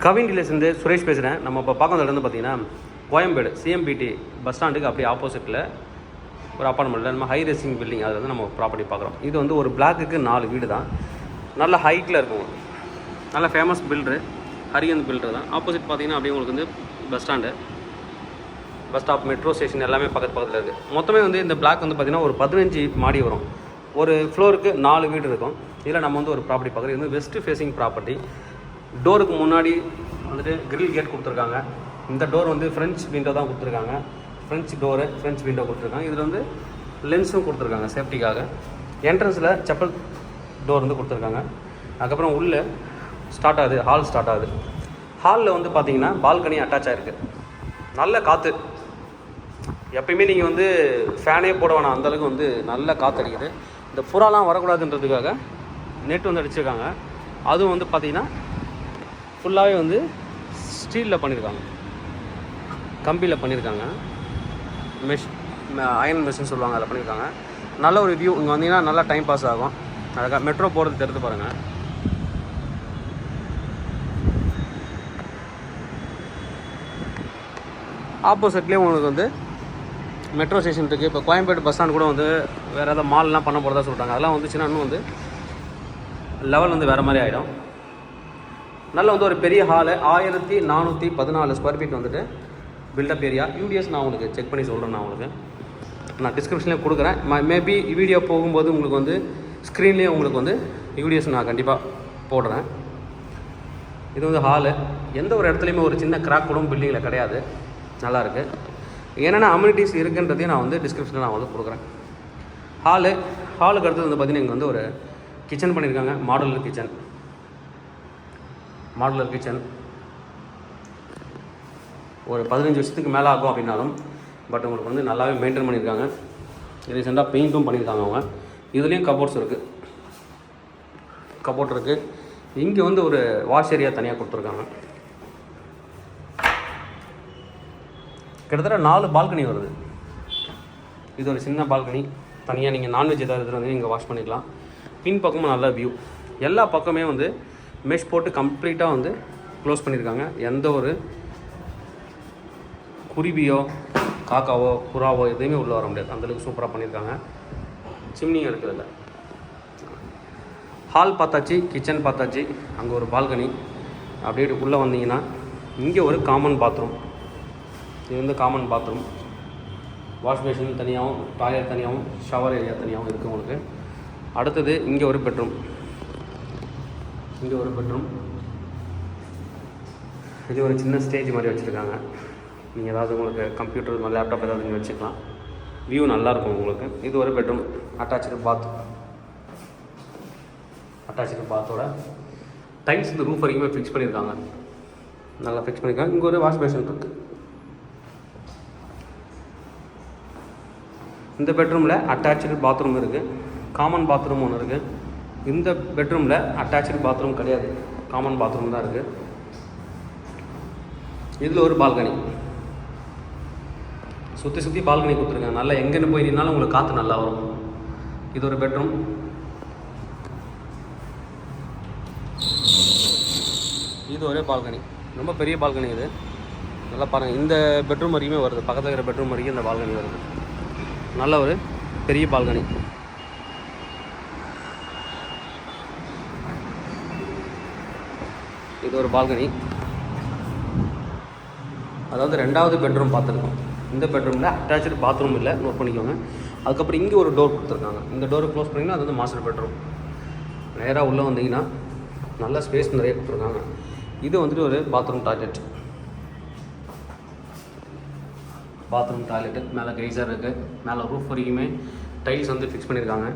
கவின் டீலர்ஸ்லேருந்து சுரேஷ் பேசுகிறேன். நம்ம இப்போ பார்க்க வந்து பார்த்தீங்கன்னா கோயம்பேடு சிஎம்பிடி பஸ் ஸ்டாண்டுக்கு அப்படியே ஆப்போசிட்டில் ஒரு அப்பார்ட்மெண்ட்டில் நம்ம ஹை ரேசிங் பில்டிங் அது வந்து நம்ம ப்ராப்பர்ட்டி பார்க்குறோம். இது வந்து ஒரு பிளாக்குக்கு 4 வீடு தான், நல்ல ஹைட்டில் இருக்கும், நல்ல ஃபேமஸ் பில்டரு ஹரியந்த் பில்டர் தான். ஆப்போசிட் பார்த்தீங்கன்னா அப்படியே உங்களுக்கு வந்து bus stand, bus stop, metro station எல்லாமே பக்கத்தில் இருக்குது. மொத்தமே வந்து இந்த பிளாக் வந்து பார்த்திங்கன்னா ஒரு 15 மாடி வரும். ஒரு ஃப்ளோருக்கு 4 வீடு இருக்கும். இதில் நம்ம வந்து ஒரு ப்ராப்பர்ட்டி பார்க்குறது. இது வந்து வெஸ்ட் ஃபேஸிங் ப்ராப்பர்ட்டி. டோருக்கு முன்னாடி வந்துட்டு கிரில் கேட் கொடுத்துருக்காங்க. இந்த டோர் வந்து ஃப்ரெஞ்ச் விண்டோ தான் கொடுத்துருக்காங்க. ஃப்ரெஞ்ச் டோரு, ஃப்ரெஞ்ச் விண்டோ கொடுத்துருக்காங்க. இதில் வந்து லென்ஸும் கொடுத்துருக்காங்க சேஃப்டிக்காக. என்ட்ரன்ஸில் செப்பல் டோர் வந்து கொடுத்துருக்காங்க. அதுக்கப்புறம் உள்ளே ஸ்டார்ட் ஆகுது, ஹால் ஸ்டார்ட் ஆகுது. ஹாலில் வந்து பார்த்தீங்கன்னா பால்கனி அட்டாச் ஆகிருக்கு. நல்ல காற்று, எப்பயுமே நீங்கள் வந்து ஃபேனே போட வேணாம், அந்தளவுக்கு வந்து நல்ல காற்று அடிக்குது. இந்த புறாலாம் வரக்கூடாதுன்றதுக்காக நெட் வந்து அடிச்சிருக்காங்க. அதுவும் வந்து பார்த்திங்கன்னா ஃபுல்லாகவே வந்து ஸ்டீலில் பண்ணியிருக்காங்க, கம்பியில் பண்ணியிருக்காங்க. அயன் மெஷின் சொல்லுவாங்க, அதில் பண்ணியிருக்காங்க. நல்ல ஒரு வியூ. இங்கே வந்தீங்கன்னா நல்லா டைம் பாஸ் ஆகும். அதுக்காக மெட்ரோ போகிறது தெரிந்து பாருங்கள். ஆப்போசிட்லேயே உங்களுக்கு வந்து மெட்ரோ ஸ்டேஷன் இருக்குது. இப்போ கோயம்பேடு பஸ் ஸ்டாண்ட் கூட வந்து வேறு ஏதாவது மால்லாம் பண்ண போகிறதா சொல்லிட்டாங்க. அதெல்லாம் வந்துச்சுன்னா இன்னும் வந்து லெவல் வந்து வேறு மாதிரி ஆகிடும். நல்ல வந்து ஒரு பெரிய ஹாலு, 1414 ஸ்கொயர் ஃபீட் வந்துட்டு பில்டப் ஏரியா. யூடிஎஸ் நான் உங்களுக்கு செக் பண்ணி சொல்கிறேன். நான் டிஸ்கிரிப்ஷன்லேயே கொடுக்குறேன். மேபி வீடியோ போகும்போது உங்களுக்கு வந்து ஸ்க்ரீன்லேயே உங்களுக்கு வந்து யூடிஎஸ் நான் கண்டிப்பாக போடுறேன். இது வந்து ஹாலு. எந்த ஒரு இடத்துலையுமே ஒரு சின்ன கிராக் கூட பில்டிங்கில் கிடையாது. நல்லாயிருக்கு. என்னென்ன அம்யூனிட்டிஸ் இருக்குன்றதையும் நான் வந்து டிஸ்கிரிப்ஷனில் நான் வந்து கொடுக்குறேன். ஹாலுக்கு அடுத்தது வந்து பார்த்திங்கன்னா இங்கே வந்து ஒரு கிச்சன் பண்ணியிருக்காங்க. மாடுலர் கிச்சன் ஒரு 15 வருஷத்துக்கு மேலே ஆகும் அப்படின்னாலும், பட் உங்களுக்கு வந்து நல்லாவே மெயின்டைன் பண்ணியிருக்காங்க. ரீசெண்டாக பெயிண்ட்டும் பண்ணியிருக்காங்க அவங்க. இதுலேயும் கபோர்ட்ஸ் இருக்குது. இங்கே வந்து ஒரு வாஷ் ஏரியா தனியாக கொடுத்துருக்காங்க. கிட்டத்தட்ட 4 பால்கனி வருது. இது ஒரு சின்ன பால்கனி. தனியாக நீங்கள் நான்வெஜ் ஏதாவது எடுத்துகிட்டு வந்து இங்கே வாஷ் பண்ணிக்கலாம். பின் பக்கமும் நல்ல வியூ. எல்லா பக்கமே வந்து மெஷ் போட்டு கம்ப்ளீட்டாக வந்து க்ளோஸ் பண்ணியிருக்காங்க. எந்த ஒரு குருவியோ காக்காவோ புறாவோ எதுவுமே உள்ளே வர முடியாது. அந்தளவுக்கு சூப்பராக பண்ணியிருக்காங்க. சிம்னியும் இருக்கிறதில்ல. ஹால் பார்த்தாச்சு, கிச்சன் பார்த்தாச்சு. அங்கே ஒரு பால்கனி. அப்படியே உள்ளே வந்தீங்கன்னா இங்கே ஒரு காமன் பாத்ரூம். இது வந்து காமன் பாத்ரூம். வாஷ் பேஷன் தனியாகவும், டாய்லெட் தனியாகவும், ஷவர் ஏரியா தனியாகவும் இருக்குது உங்களுக்கு. அடுத்தது இங்கே ஒரு பெட்ரூம். இது ஒரு சின்ன ஸ்டேஜ் மாதிரி வச்சுருக்காங்க. நீங்கள் ஏதாவது உங்களுக்கு கம்ப்யூட்டர், லேப்டாப் ஏதாவது நீங்கள் வச்சுக்கலாம். வியூ நல்லாயிருக்கும் உங்களுக்கு. இது ஒரு பெட்ரூம். அட்டாச்சு பாத்தோட டைல்ஸ் இந்த ரூஃப் வரைக்குமே ஃபிக்ஸ் பண்ணியிருக்காங்க. நல்லா ஃபிக்ஸ் பண்ணியிருக்காங்க. இங்கே ஒரு வாஷ் பேஷன் இருக்குது. இந்த பெட்ரூமில் அட்டாச்சு பாத்ரூம் இருக்குது. காமன் பாத்ரூம் ஒன்று இருக்குது. இந்த பெட்ரூமில் அட்டாச்சு பாத்ரூம் கிடையாது, காமன் பாத்ரூம் தான் இருக்குது. இதில் ஒரு பால்கனி. சுற்றி பால்கனி கொடுத்துருங்க. நல்லா எங்கேன்னு போய் நின்னாலும் உங்களுக்கு காற்று நல்லா வரும். இது ஒரு பெட்ரூம். இது ஒரே பால்கனி, ரொம்ப பெரிய பால்கனி. இது நல்லா பாருங்கள். இந்த பெட்ரூம் வரைக்குமே வருது. பக்கத்தில் இருக்கிற பெட்ரூம் வரைக்கும் இந்த பால்கனி வருது. நல்ல ஒரு பெரிய பால்கனி. இது ஒரு பால்கனி. அதாவது 2வது பெட்ரூம் பார்த்துருக்கோம். இந்த பெட்ரூமில் அட்டாச்சு பாத்ரூம் இல்லை, நோட் பண்ணிக்கோங்க. அதுக்கப்புறம் இங்கே ஒரு டோர் கொடுத்துருக்காங்க. இந்த டோரை க்ளோஸ் பண்ணிங்கன்னா அது வந்து மாஸ்டர் பெட்ரூம். நேராக உள்ளே வந்தீங்கன்னா நல்ல ஸ்பேஸ் நிறைய கொடுத்துருக்காங்க. இது வந்துட்டு ஒரு பாத்ரூம் டாய்லெட்டு. மேலே கைசர் இருக்குது. மேலே ரூஃப் வரைக்குமே டைல்ஸ் வந்து ஃபிக்ஸ் பண்ணியிருக்காங்க.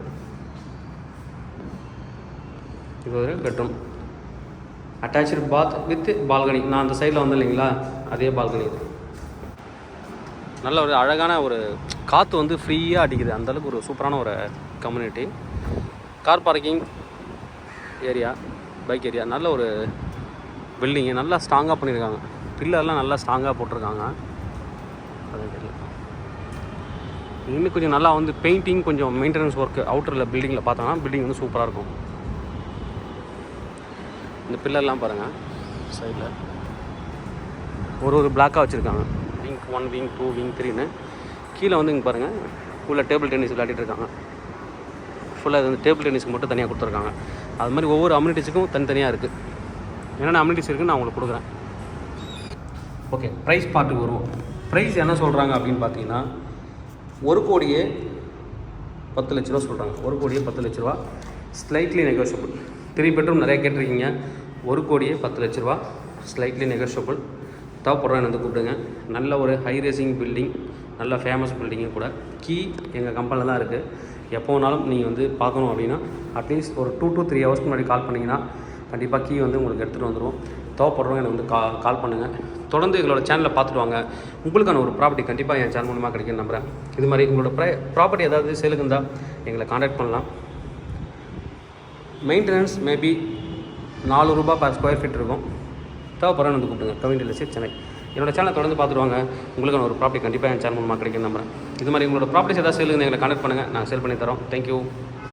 இது ஒரு bedroom. Attach bath with balcony. நான் அந்த சைடில் வந்து இல்லைங்களா, அதே பால்கனி. இது நல்ல ஒரு அழகான ஒரு காற்று வந்து ஃப்ரீயாக அடிக்குது. அந்தளவுக்கு ஒரு சூப்பரான ஒரு community. Car parking area, bike area. நல்ல ஒரு பில்டிங்கு. நல்லா ஸ்ட்ராங்காக பண்ணியிருக்காங்க. பில்லர்லாம் நல்லா ஸ்ட்ராங்காக போட்டிருக்காங்க. அது தெரியல. இன்னும் கொஞ்சம் நல்லா வந்து பெயிண்டிங், கொஞ்சம் மெயின்டெனன்ஸ் ஒர்க்கு அவுட்டரில் பில்டிங்கில் பார்த்தோன்னா பில்டிங் வந்து சூப்பராக இருக்கும். இந்த பில்லர்லாம் பாருங்கள் சைடில். ஒரு பிளாக்காக வச்சுருக்காங்க. விங் 1, விங் 2, விங் 3ன்னு. கீழே வந்து இங்கே பாருங்கள் உள்ள டேபிள் டென்னிஸ் விளையாடிட்டு இருக்காங்க. ஃபுல்லாக இது வந்து டேபிள் டென்னிஸ்க்கு மட்டும் தனியாக கொடுத்துருக்காங்க. அது மாதிரி ஒவ்வொரு அம்யூனிட்டிஸுக்கும் தனித்தனியாக இருக்குது. என்னென்ன அம்யூனிட்டிஸ் இருக்குன்னு நான் உங்களுக்கு கொடுக்குறேன். ஓகே, ப்ரைஸ் பார்ட்டுக்கு வருவோம். ப்ரைஸ் என்ன சொல்கிறாங்க அப்படின்னு பார்த்தீங்கன்னா 1,10,00,000 சொல்கிறாங்க. 1,10,00,000 ஸ்லைட்லி நெகோஷியபிள். 3 பெட்ரூம் நிறைய கேட்டிருக்கீங்க. 1,10,00,000 ஸ்லைட்லி நெகோஷியபிள். தேவைப்படுறோம் வந்து கூப்பிடுங்க. நல்ல ஒரு ஹை ரேசிங் பில்டிங், நல்ல ஃபேமஸ் பில்டிங்கும் கூட. கீ எங்கள் கம்பெனியில் தான் இருக்குது. எப்போ வேணாலும் நீங்கள் வந்து பார்க்கணும் அப்படின்னா அட்லீஸ்ட் ஒரு 2 to 3 ஹவர்ஸ்க்கு முன்னாடி கால் பண்ணிங்கன்னா கண்டிப்பாக கீ வந்து உங்களுக்கு எடுத்துகிட்டு வந்துடும். தேவைப்படுறவங்க எனக்கு வந்து கால் பண்ணுங்கள். தொடர்ந்து எங்களோட சேனலில் பார்த்துட்டு வாங்க. உங்களுக்கான ஒரு ப்ராப்பர்ட்டி கண்டிப்பாக என் சேனல் மூலமாக கிடைக்குன்னு நம்புகிறேன். இது மாதிரி உங்களோட ப்ராப்பர்ட்டி ஏதாவது சேலுக்கு இருந்தால் எங்களை காண்டாக்ட் பண்ணலாம். Maintenance maybe ₹4 per square feet இருக்கும். தேவைப்படுறவங்க வந்து கூப்பிடுங்க. Kavin real estate Chennai. என்னோட சேனலை தொடர்ந்து பார்த்துட்டு வாங்க. உங்களுக்கான ஒரு ப்ராப்பர்ட்டி கண்டிப்பாக என் சேனல் மூலமாக கிடைக்குன்னு நம்புகிறேன். இது மாதிரி உங்களோட ப்ராப்பர்ட்டிஸ் ஏதாவது சேலுக்கு எங்களை காண்டாக்ட் பண்ணுங்கள். நாங்கள் சேல் பண்ணி தரோம். தேங்க்யூ.